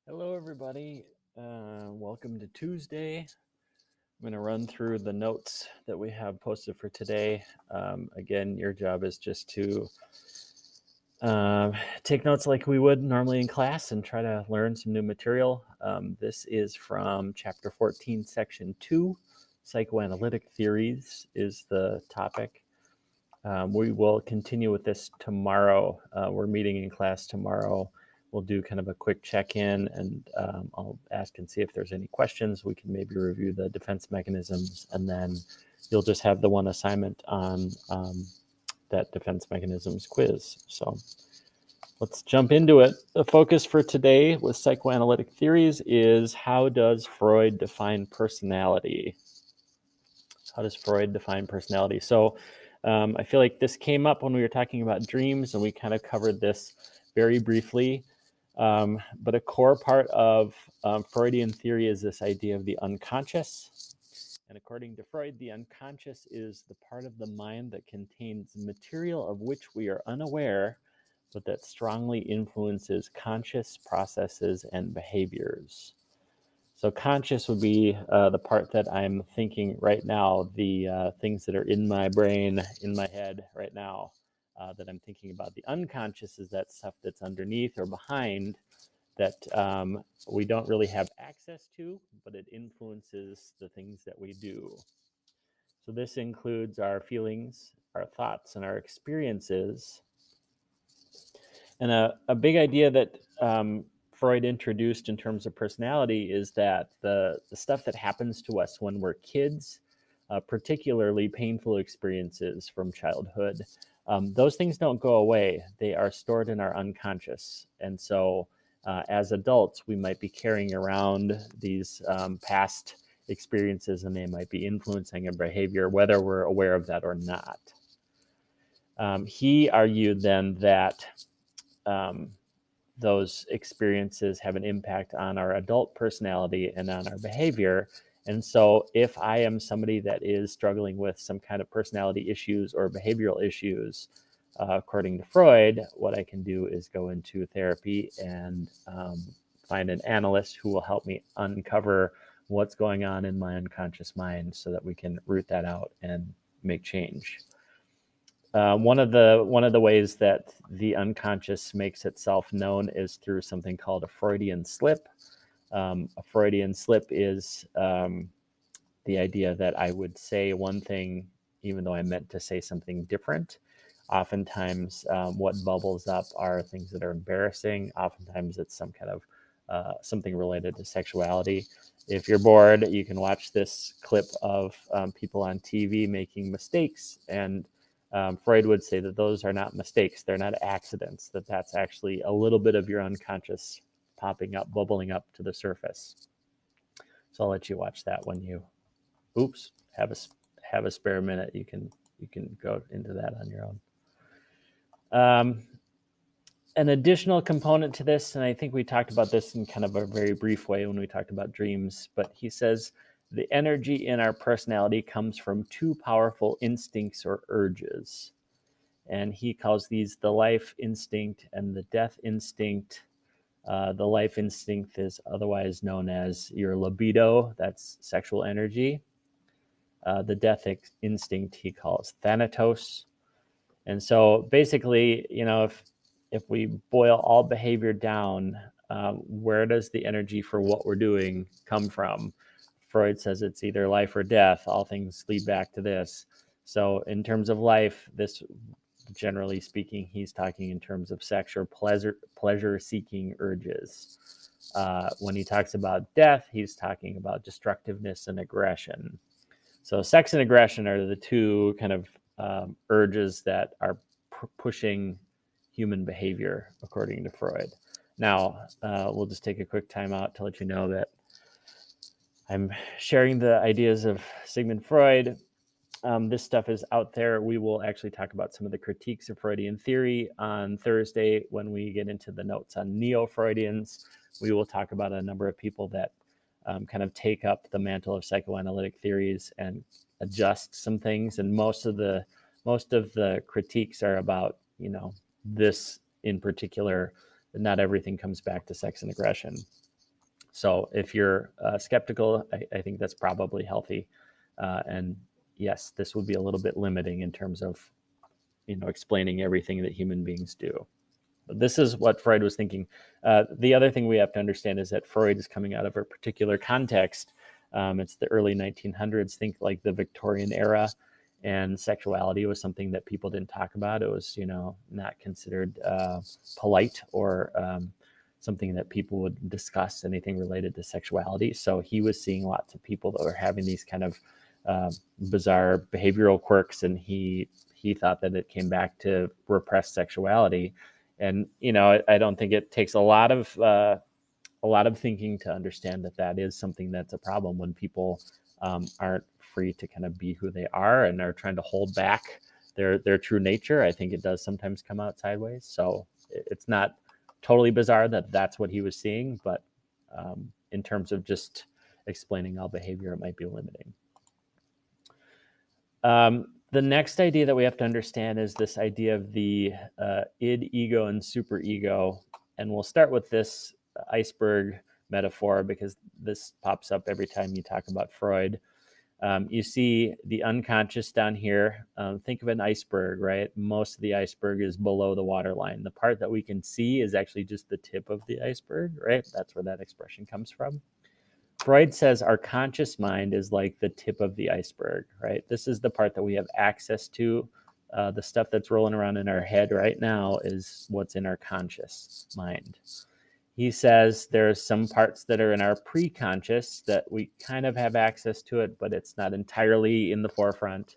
Hello, everybody. Welcome to Tuesday. I'm going to run through the notes that we have posted for today. Again, your job is just to take notes like we would normally in class and try to learn some new material. This is from Chapter 14, Section 2. Psychoanalytic theories is the topic. We will continue with this tomorrow. We're meeting in class tomorrow. We'll do kind of a quick check-in, and I'll ask and see if there's any questions. We can maybe review the defense mechanisms, and then you'll just have the one assignment on that defense mechanisms quiz. So let's jump into it. The focus for today with psychoanalytic theories is, how does Freud define personality? How does Freud define personality? So I feel like this came up when we were talking about dreams, and we kind of covered this very briefly. But a core part of Freudian theory is this idea of the unconscious. And according to Freud, the unconscious is the part of the mind that contains material of which we are unaware, but that strongly influences conscious processes and behaviors. So conscious would be the part that I'm thinking right now, the things that are in my brain, in my head right now, that I'm thinking about. The unconscious is that stuff that's underneath or behind that we don't really have access to, but it influences the things that we do. So this includes our feelings, our thoughts, and our experiences. And a big idea that Freud introduced in terms of personality is that the stuff that happens to us when we're kids, particularly painful experiences from childhood, those things don't go away. They are stored in our unconscious. And so as adults, we might be carrying around these past experiences, and they might be influencing our behavior, whether we're aware of that or not. He argued then that those experiences have an impact on our adult personality and on our behavior. And so if I am somebody that is struggling with some kind of personality issues or behavioral issues, according to Freud, what I can do is go into therapy and find an analyst who will help me uncover what's going on in my unconscious mind so that we can root that out and make change. One of the ways that the unconscious makes itself known is through something called a Freudian slip. A Freudian slip is the idea that I would say one thing even though I meant to say something different. Oftentimes, what bubbles up are things that are embarrassing. Oftentimes, it's some kind of something related to sexuality. If you're bored, you can watch this clip of people on TV making mistakes, and Freud would say that those are not mistakes, they're not accidents, that's actually a little bit of your unconscious popping up, bubbling up to the surface. So I'll let you watch that when you, have a spare minute. You can go into that on your own. An additional component to this, and I think we talked about this in kind of a very brief way when we talked about dreams, but he says the energy in our personality comes from two powerful instincts or urges. And he calls these the life instinct and the death instinct. The life instinct is otherwise known as your libido, that's sexual energy. The death instinct he calls thanatos. And so basically, if we boil all behavior down, where does the energy for what we're doing come from? Freud says it's either life or death. All things lead back to this. So in terms of life, this, generally speaking, he's talking in terms of sex or pleasure-seeking urges. When he talks about death, he's talking about destructiveness and aggression. So sex and aggression are the two kind of urges that are pushing human behavior, according to Freud. Now, we'll just take a quick time out to let you know that I'm sharing the ideas of Sigmund Freud. This stuff is out there. We will actually talk about some of the critiques of Freudian theory on Thursday when we get into the notes on Neo-Freudians. We will talk about a number of people that kind of take up the mantle of psychoanalytic theories and adjust some things. And most of the critiques are about, this in particular. Not everything comes back to sex and aggression. So if you're skeptical, I think that's probably healthy. And yes, this would be a little bit limiting in terms of, explaining everything that human beings do. But this is what Freud was thinking. The other thing we have to understand is that Freud is coming out of a particular context. It's the early 1900s, think like the Victorian era, and sexuality was something that people didn't talk about. It was, not considered polite or something that people would discuss, anything related to sexuality. So he was seeing lots of people that were having these kind of bizarre behavioral quirks, and he thought that it came back to repressed sexuality. And I don't think it takes a lot of thinking to understand that that is something that's a problem when people aren't free to kind of be who they are and are trying to hold back their true nature. I think it does sometimes come out sideways. So it's not totally bizarre that that's what he was seeing, but in terms of just explaining all behavior, it might be limiting. The next idea that we have to understand is this idea of the id, ego, and superego. And we'll start with this iceberg metaphor because this pops up every time you talk about Freud. You see the unconscious down here. Think of an iceberg, right? Most of the iceberg is below the waterline. The part that we can see is actually just the tip of the iceberg, right? That's where that expression comes from. Freud says our conscious mind is like the tip of the iceberg, right? This is the part that we have access to. The stuff that's rolling around in our head right now is what's in our conscious mind. He says there's some parts that are in our pre-conscious that we kind of have access to it, but it's not entirely in the forefront.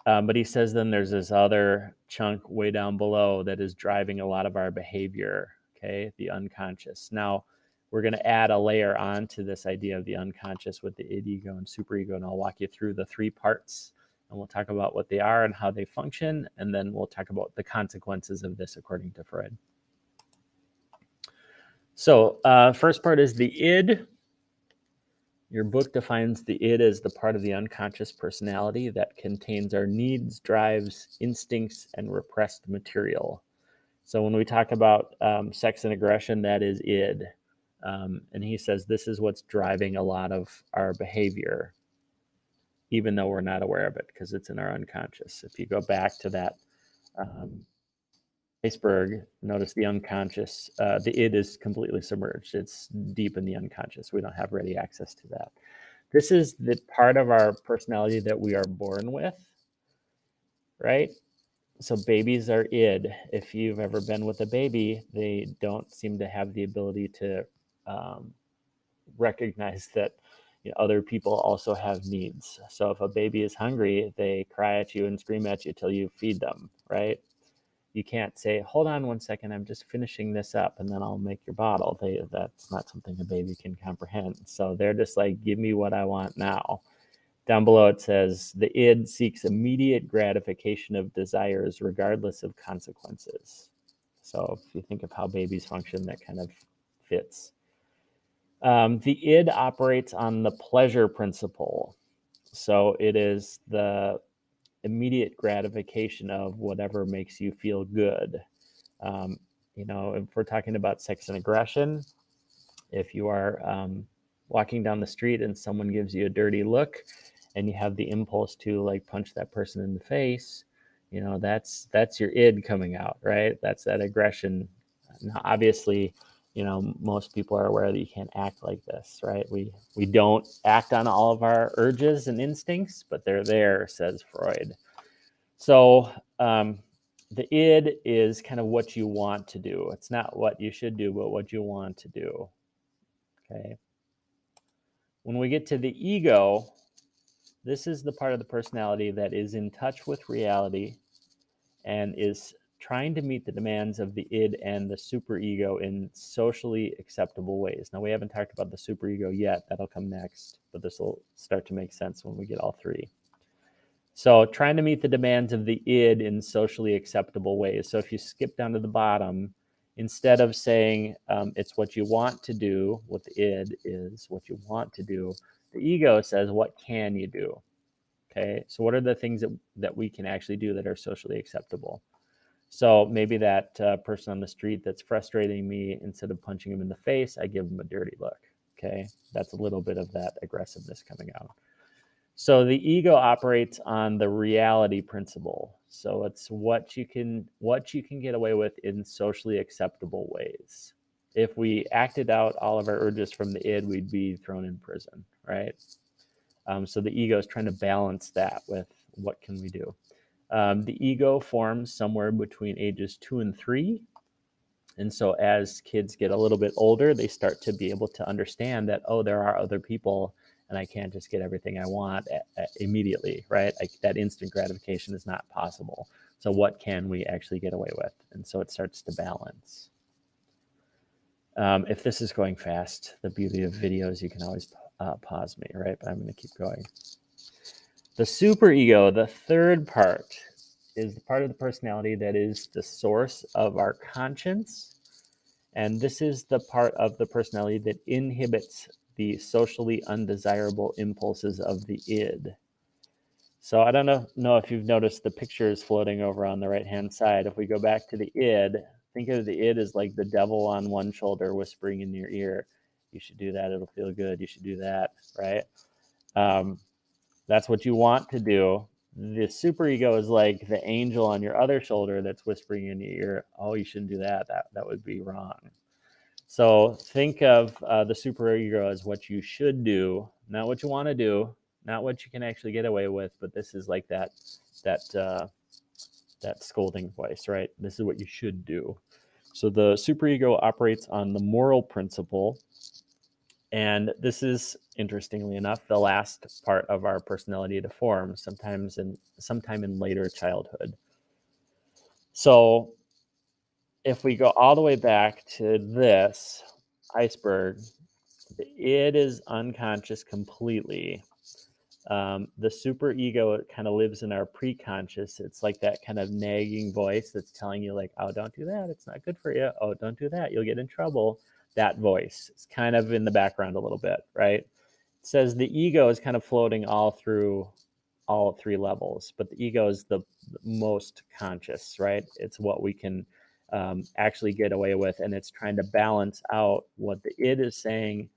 But he says then there's this other chunk way down below that is driving a lot of our behavior, okay, the unconscious. Now, we're going to add a layer on to this idea of the unconscious with the id, ego, and superego, and I'll walk you through the three parts, and we'll talk about what they are and how they function, and then we'll talk about the consequences of this according to Freud. So first part is the id. Your book defines the id as the part of the unconscious personality that contains our needs, drives, instincts, and repressed material. So when we talk about sex and aggression, that is id. And he says this is what's driving a lot of our behavior, even though we're not aware of it because it's in our unconscious. If you go back to that iceberg, notice the unconscious, the id is completely submerged. It's deep in the unconscious. We don't have ready access to that. This is the part of our personality that we are born with, right? So babies are id. If you've ever been with a baby, they don't seem to have the ability to recognize that other people also have needs. So if a baby is hungry, they cry at you and scream at you till you feed them, right? You can't say, hold on 1 second, I'm just finishing this up and then I'll make your bottle. That's not something a baby can comprehend. So they're just like, give me what I want now. Down below it says, the id seeks immediate gratification of desires regardless of consequences. So if you think of how babies function, that kind of fits. The id operates on the pleasure principle. So it is the immediate gratification of whatever makes you feel good. If we're talking about sex and aggression, if you are walking down the street and someone gives you a dirty look and you have the impulse to like punch that person in the face, that's your id coming out, right? That's that aggression. Now, obviously, most people are aware that you can't act like this, right? We don't act on all of our urges and instincts, but they're there, says Freud. So the id is kind of what you want to do. It's not what you should do, but what you want to do, okay? When we get to the ego, this is the part of the personality that is in touch with reality and is trying to meet the demands of the id and the superego in socially acceptable ways. Now, we haven't talked about the superego yet. That'll come next, but this will start to make sense when we get all three. So trying to meet the demands of the id in socially acceptable ways. So if you skip down to the bottom, instead of saying it's what you want to do, what the id is, what you want to do, the ego says, what can you do? Okay, so what are the things that we can actually do that are socially acceptable? So maybe that person on the street that's frustrating me, instead of punching him in the face, I give him a dirty look, Okay, that's a little bit of that aggressiveness coming out. So the ego operates on the reality principle. So it's what you can get away with in socially acceptable ways. If we acted out all of our urges from the id, we'd be thrown in prison, right? So the ego is trying to balance that with what can we do. The ego forms somewhere between ages 2 and 3. And so as kids get a little bit older, they start to be able to understand that, oh, there are other people and I can't just get everything I want immediately, right? That instant gratification is not possible. So what can we actually get away with? And so it starts to balance. If this is going fast, the beauty of videos, you can always pause me, right? But I'm going to keep going. The superego, the third part, is the part of the personality that is the source of our conscience. And this is the part of the personality that inhibits the socially undesirable impulses of the id. So I don't know if you've noticed the pictures floating over on the right-hand side. If we go back to the id, think of the id as like the devil on one shoulder whispering in your ear, you should do that, it'll feel good, you should do that, right? That's what you want to do. The superego is like the angel on your other shoulder that's whispering in your ear, oh, you shouldn't do that, that would be wrong. So think of the superego as what you should do, not what you want to do, not what you can actually get away with, but this is like that scolding voice, right? This is what you should do. So the superego operates on the moral principle. And this is, interestingly enough, the last part of our personality to form, sometime in later childhood. So if we go all the way back to this iceberg, the id is unconscious completely. The superego kind of lives in our preconscious. It's like that kind of nagging voice that's telling you like, oh, don't do that, it's not good for you. Oh, don't do that, you'll get in trouble. That voice is kind of in the background a little bit, right? It says the ego is kind of floating all through all 3 levels, but the ego is the most conscious, right? It's what we can actually get away with, and it's trying to balance out what the id is saying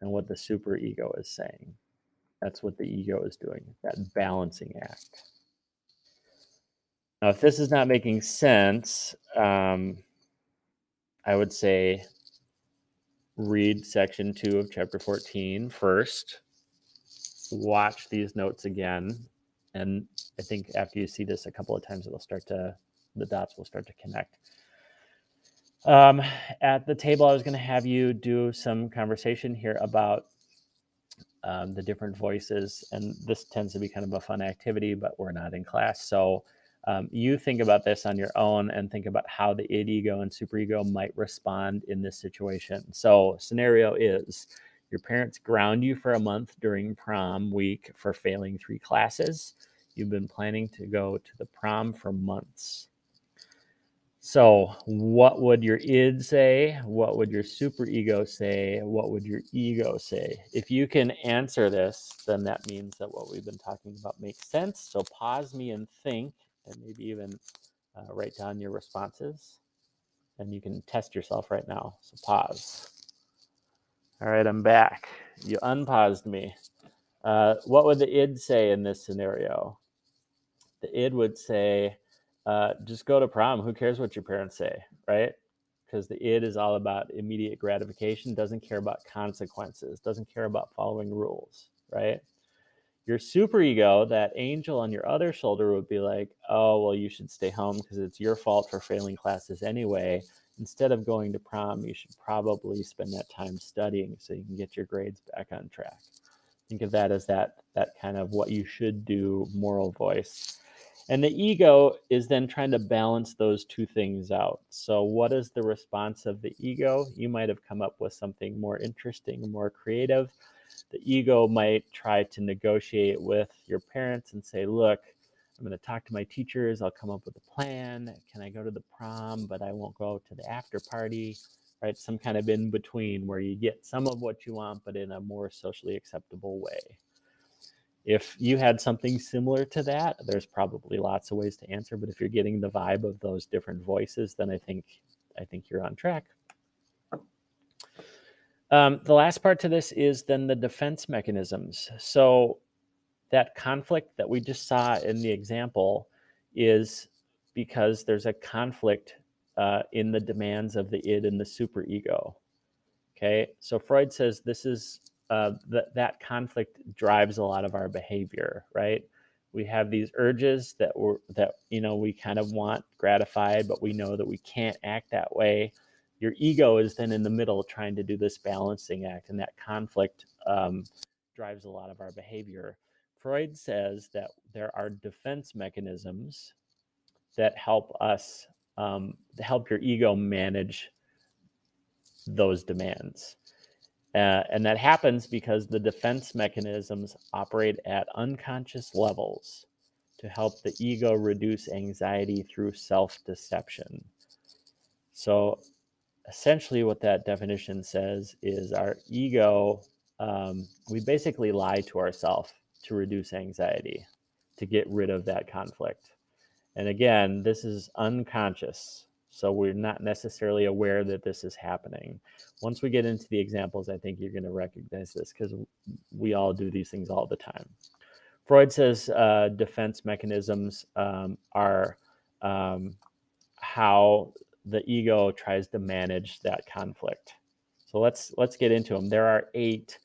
and what the superego is saying. That's what the ego is doing, that balancing act. Now, if this is not making sense, I would say read section 2 of chapter 14 first, watch these notes again, and I think after you see this a couple of times, the dots will start to connect. At the table, I was going to have you do some conversation here about the different voices, and this tends to be kind of a fun activity, but we're not in class. So you think about this on your own and think about how the id, ego, and superego might respond in this situation. So scenario is your parents ground you for a month during prom week for failing 3 classes. You've been planning to go to the prom for months. So what would your id say? What would your superego say? What would your ego say? If you can answer this, then that means that what we've been talking about makes sense. So pause me and think, and maybe even write down your responses. And you can test yourself right now. So pause. All right, I'm back. You unpaused me. What would the id say in this scenario? The id would say, just go to prom. Who cares what your parents say, right? Because the id is all about immediate gratification, doesn't care about consequences, doesn't care about following rules, right? Your superego, that angel on your other shoulder, would be like, oh, well, you should stay home because it's your fault for failing classes anyway. Instead of going to prom, you should probably spend that time studying so you can get your grades back on track. Think of that as that kind of what you should do moral voice. And the ego is then trying to balance those 2 things out. So what is the response of the ego? You might have come up with something more interesting, more creative. The ego might try to negotiate with your parents and say, look, I'm going to talk to my teachers. I'll come up with a plan. Can I go to the prom, but I won't go to the after party, right? Some kind of in between where you get some of what you want, but in a more socially acceptable way. If you had something similar to that, there's probably lots of ways to answer, but if you're getting the vibe of those different voices, then I think you're on track. The last part to this is then the defense mechanisms. So that conflict that we just saw in the example is because there's a conflict in the demands of the id and the superego. Okay, so Freud says this is that conflict drives a lot of our behavior, right? We have these urges that we kind of want gratified, but we know that we can't act that way. Your ego is then in the middle trying to do this balancing act, and that conflict drives a lot of our behavior. Freud says that there are defense mechanisms that help us help your ego manage those demands. And that happens because the defense mechanisms operate at unconscious levels to help the ego reduce anxiety through self-deception. So essentially what that definition says is our ego, we basically lie to ourselves to reduce anxiety, to get rid of that conflict. And again, this is unconscious. So we're not necessarily aware that this is happening. Once we get into the examples, I think you're going to recognize this because we all do these things all the time. Freud says defense mechanisms are how the ego tries to manage that conflict. So let's get into them. There are 8.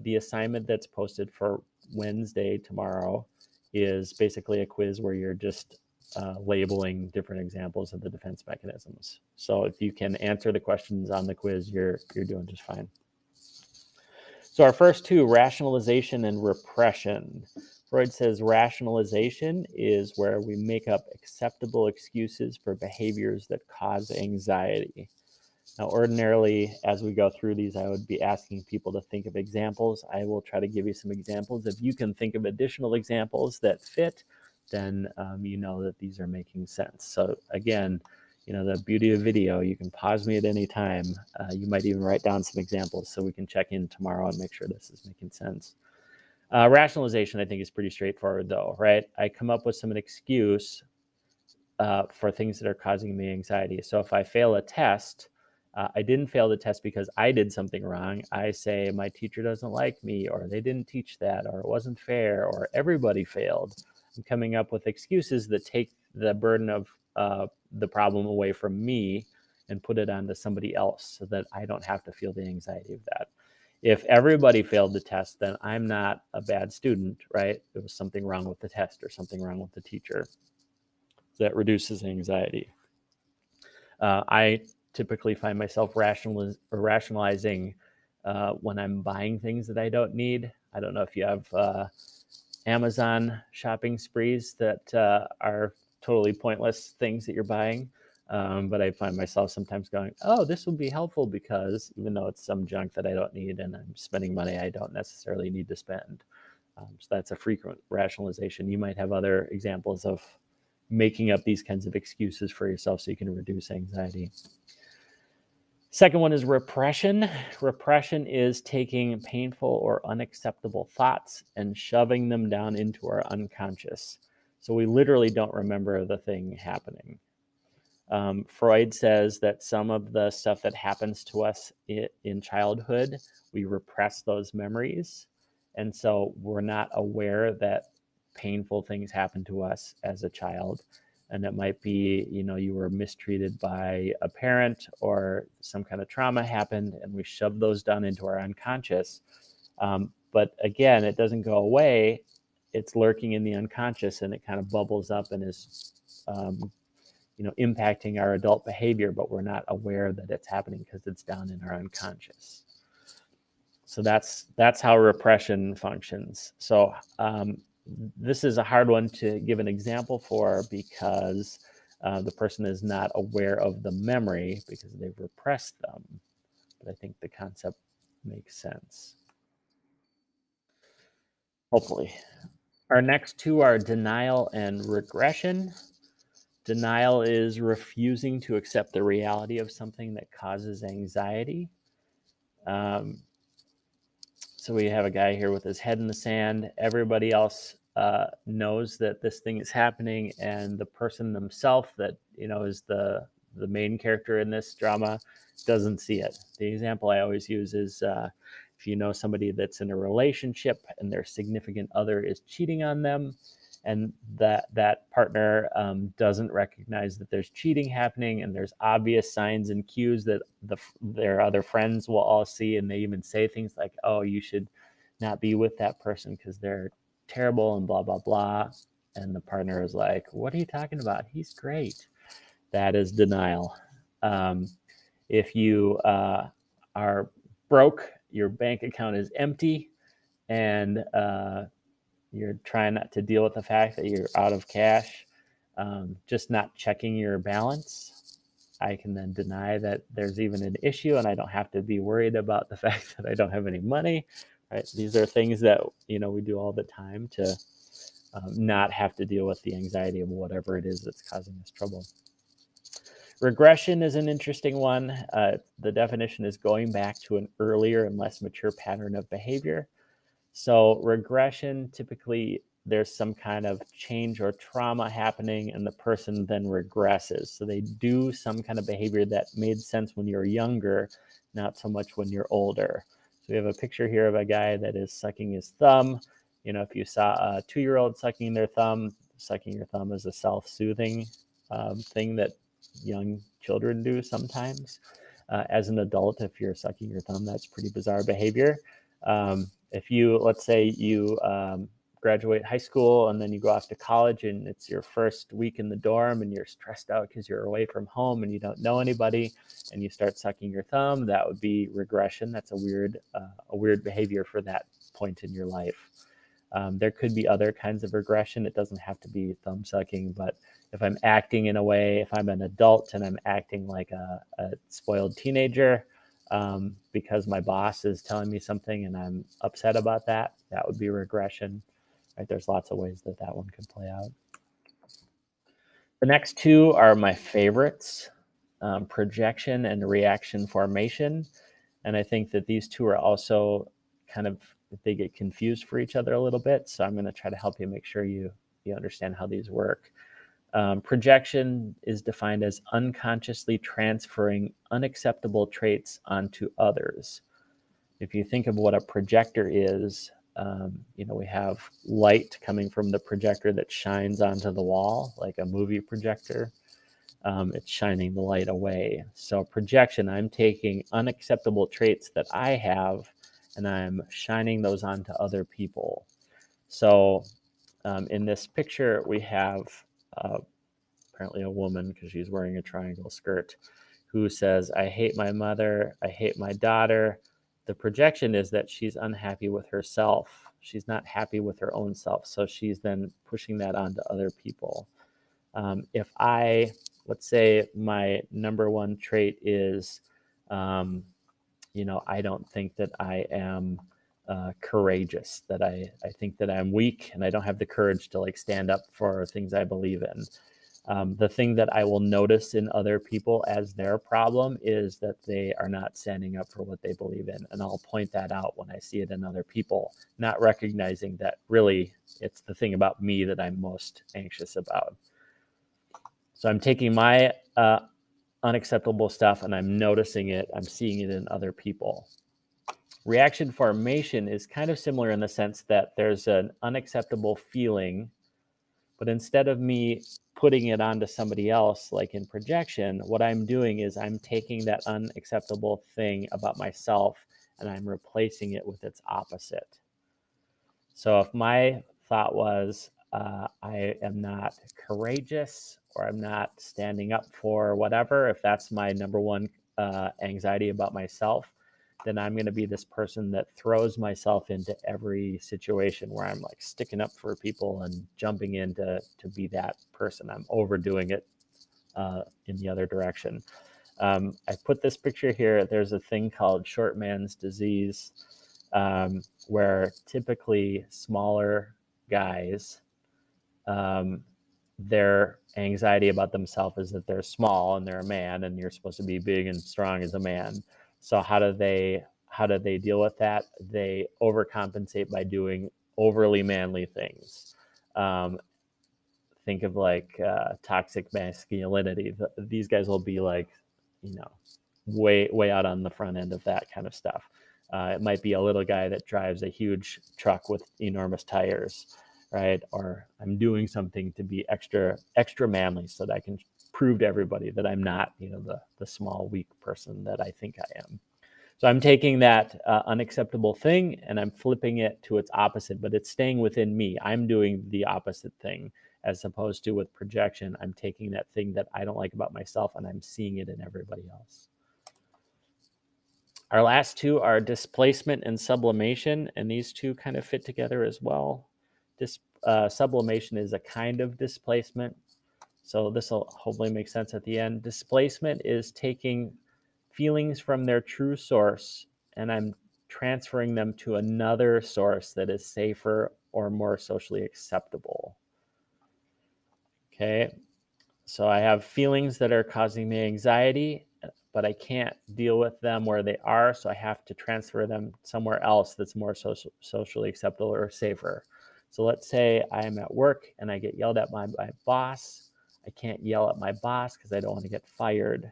The assignment that's posted for Wednesday tomorrow is basically a quiz where you're just labeling different examples of the defense mechanisms. So if you can answer the questions on the quiz, you're doing just fine. So our first 2, rationalization and repression. Freud says rationalization is where we make up acceptable excuses for behaviors that cause anxiety. Now, ordinarily, as we go through these, I would be asking people to think of examples. I will try to give you some examples. If you can think of additional examples that fit, then you know that these are making sense. So again, the beauty of video, you can pause me at any time. You might even write down some examples so we can check in tomorrow and make sure this is making sense. Rationalization, I think, is pretty straightforward though, right? I come up with some excuse for things that are causing me anxiety. So if I fail a test, I didn't fail the test because I did something wrong. I say my teacher doesn't like me, or they didn't teach that, or it wasn't fair, or everybody failed. I'm coming up with excuses that take the burden of the problem away from me and put it onto somebody else so that I don't have to feel the anxiety of that. If everybody failed the test, then I'm not a bad student, right? There was something wrong with the test or something wrong with the teacher. So that reduces anxiety. I typically find myself rationalizing when I'm buying things that I don't need. I don't know if you have Amazon shopping sprees that are totally pointless things that you're buying. But I find myself sometimes going, oh, this would be helpful because even though it's some junk that I don't need and I'm spending money I don't necessarily need to spend. So that's a frequent rationalization. You might have other examples of making up these kinds of excuses for yourself so you can reduce anxiety. Second one is repression. Repression is taking painful or unacceptable thoughts and shoving them down into our unconscious. So we literally don't remember the thing happening. Freud says that some of the stuff that happens to us in childhood, we repress those memories. And so we're not aware that painful things happen to us as a child. And it might be, you were mistreated by a parent or some kind of trauma happened and we shove those down into our unconscious. But again, it doesn't go away. It's lurking in the unconscious and it kind of bubbles up and is impacting our adult behavior, but we're not aware that it's happening because it's down in our unconscious. So that's how repression functions. So this is a hard one to give an example for because the person is not aware of the memory because they've repressed them. But I think the concept makes sense. Hopefully. Our next 2 are denial and regression. Denial is refusing to accept the reality of something that causes anxiety. So we have a guy here with his head in the sand. Everybody else knows that this thing is happening, and the person themselves that is the the main character in this drama doesn't see it. The example I always use is if you know somebody that's in a relationship and their significant other is cheating on them, and that partner doesn't recognize that there's cheating happening, and there's obvious signs and cues that their other friends will all see, and they even say things like, oh, you should not be with that person because they're terrible and blah, blah, blah. And the partner is like, what are you talking about? He's great. That is denial. If you are broke, your bank account is empty, and you're trying not to deal with the fact that you're out of cash, just not checking your balance, I can then deny that there's even an issue, and I don't have to be worried about the fact that I don't have any money, right? These are things that, we do all the time to not have to deal with the anxiety of whatever it is that's causing us trouble. Regression is an interesting one. The definition is going back to an earlier and less mature pattern of behavior. So regression, typically there's some kind of change or trauma happening, and the person then regresses. So they do some kind of behavior that made sense when you're younger, not so much when you're older. So we have a picture here of a guy that is sucking his thumb. If you saw a 2-year-old sucking their thumb, sucking your thumb is a self-soothing thing that young children do sometimes. As an adult, if you're sucking your thumb, that's pretty bizarre behavior. If you, let's say you graduate high school and then you go off to college and it's your first week in the dorm and you're stressed out because you're away from home and you don't know anybody, and you start sucking your thumb, that would be regression. That's a weird behavior for that point in your life. There could be other kinds of regression. It doesn't have to be thumb sucking, but if I'm acting in a way, if I'm an adult and I'm acting like a spoiled teenager because my boss is telling me something and I'm upset about that, that would be regression. Right? There's lots of ways that one can play out. The next two are my favorites, projection and reaction formation. And I think that these two are also kind of, they get confused for each other a little bit. So I'm going to try to help you make sure you understand how these work. Projection is defined as unconsciously transferring unacceptable traits onto others. If you think of what a projector is, we have light coming from the projector that shines onto the wall, like a movie projector. It's shining the light away. So projection, I'm taking unacceptable traits that I have and I'm shining those onto other people. So in this picture, we have apparently a woman, because she's wearing a triangle skirt, who says, I hate my mother, I hate my daughter. The projection is that she's unhappy with herself. She's not happy with her own self. So she's then pushing that onto other people. If let's say my number one trait is, I don't think that I am courageous, that I think that I'm weak and I don't have the courage to stand up for things I believe in. The thing that I will notice in other people as their problem is that they are not standing up for what they believe in. And I'll point that out when I see it in other people, not recognizing that really it's the thing about me that I'm most anxious about. So I'm taking my unacceptable stuff and I'm noticing it, I'm seeing it in other people. Reaction formation is kind of similar in the sense that there's an unacceptable feeling, but instead of me putting it onto somebody else, like in projection, what I'm doing is I'm taking that unacceptable thing about myself and I'm replacing it with its opposite. So if my thought was, I am not courageous, or I'm not standing up for whatever, if that's my number one anxiety about myself, then I'm going to be this person that throws myself into every situation where I'm sticking up for people and jumping in to be that person. I'm overdoing it in the other direction. I put this picture here. There's a thing called short man's disease, where typically smaller guys, their anxiety about themselves is that they're small and they're a man, and you're supposed to be big and strong as a man. So how do they deal with that? They overcompensate by doing overly manly things. think of like toxic masculinity. These guys will be like, you know, way out on the front end of that kind of stuff. It might be a little guy that drives a huge truck with enormous tires, right? Or I'm doing something to be extra manly so that I can prove to everybody that I'm not, you know, the small, weak person that I think I am. So I'm taking that unacceptable thing and I'm flipping it to its opposite, but it's staying within me. I'm doing the opposite thing, as opposed to with projection. I'm taking that thing that I don't like about myself and I'm seeing it in everybody else. Our last two are displacement and sublimation, and these two kind of fit together as well. Sublimation is a kind of displacement, so this will hopefully make sense at the end. Displacement is taking feelings from their true source and I'm transferring them to another source that is safer or more socially acceptable. Okay, so I have feelings that are causing me anxiety, but I can't deal with them where they are, so I have to transfer them somewhere else that's more socially acceptable or safer. So let's say I'm at work and I get yelled at by my boss. I can't yell at my boss because I don't want to get fired,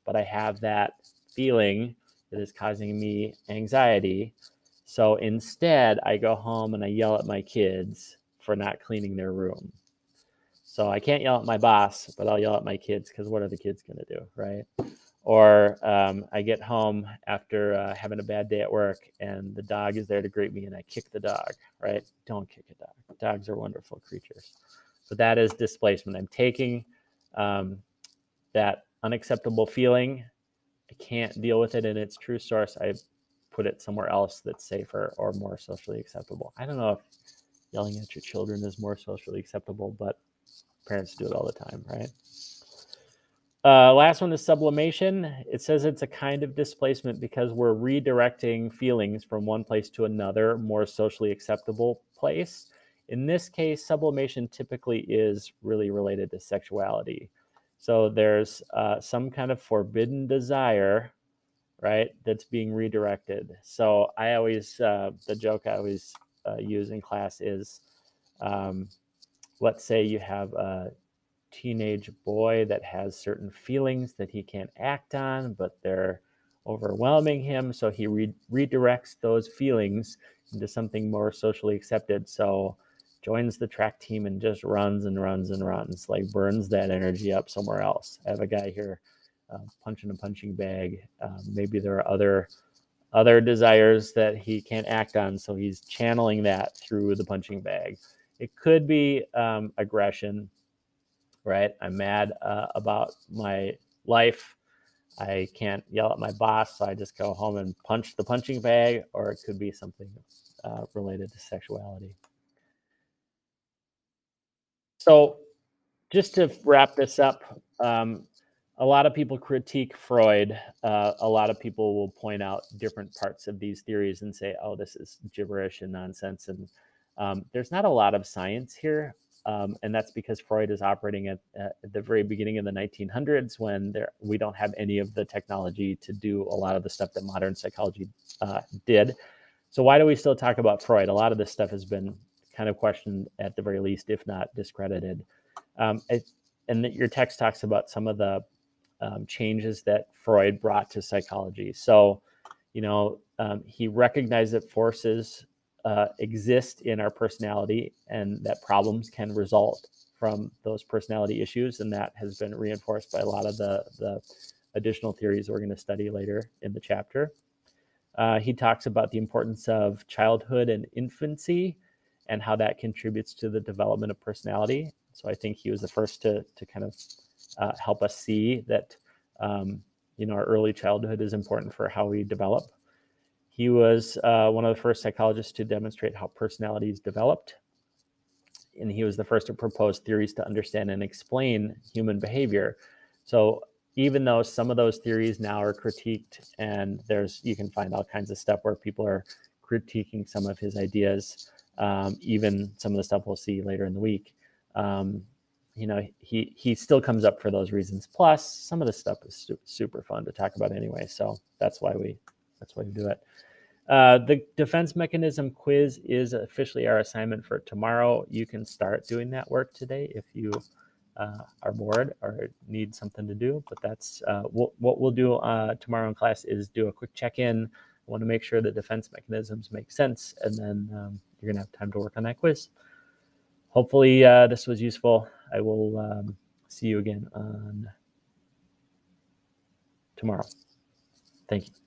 but I have that feeling that is causing me anxiety. So instead, I go home and I yell at my kids for not cleaning their room. So I can't yell at my boss, but I'll yell at my kids because what are the kids going to do, right? Or I get home after having a bad day at work and the dog is there to greet me and I kick the dog, right? Don't kick a dog. Dogs are wonderful creatures. So that is displacement. I'm taking that unacceptable feeling. I can't deal with it in its true source. I put it somewhere else that's safer or more socially acceptable. I don't know if yelling at your children is more socially acceptable, but parents do it all the time, right? Last one is sublimation. It says it's a kind of displacement because we're redirecting feelings from one place to another, more socially acceptable place. In this case, sublimation typically is really related to sexuality. So there's some kind of forbidden desire, right, that's being redirected. So I always, the joke I always use in class is, let's say you have a teenage boy that has certain feelings that he can't act on, but they're overwhelming him. So he redirects those feelings into something more socially accepted. So joins the track team and just runs and runs and runs, like burns that energy up somewhere else. I have a guy here punching a punching bag. Maybe there are other desires that he can't act on. So he's channeling that through the punching bag. It could be aggression, right? I'm mad about my life. I can't yell at my boss, so I just go home and punch the punching bag, or it could be something related to sexuality. So just to wrap this up, a lot of people critique Freud. A lot of people will point out different parts of these theories and say, oh, this is gibberish and nonsense. And there's not a lot of science here. And that's because Freud is operating at the very beginning of the 1900s when we don't have any of the technology to do a lot of the stuff that modern psychology did. So why do we still talk about Freud? A lot of this stuff has been kind of questioned at the very least, if not discredited. And your text talks about some of the changes that Freud brought to psychology. So, he recognized that forces exist in our personality and that problems can result from those personality issues. And that has been reinforced by a lot of the additional theories we're going to study later in the chapter. He talks about the importance of childhood and infancy and how that contributes to the development of personality. So I think he was the first to kind of help us see that, our early childhood is important for how we develop. He was one of the first psychologists to demonstrate how personalities developed. And he was the first to propose theories to understand and explain human behavior. So even though some of those theories now are critiqued, and you can find all kinds of stuff where people are critiquing some of his ideas, even some of the stuff we'll see later in the week, he still comes up for those reasons. Plus, some of the stuff is super fun to talk about anyway. So that's why we do it. The defense mechanism quiz is officially our assignment for tomorrow. You can start doing that work today if you are bored or need something to do. But that's what we'll do tomorrow in class is do a quick check-in. I want to make sure the defense mechanisms make sense, and then you're going to have time to work on that quiz. Hopefully this was useful. I will see you again on tomorrow. Thank you.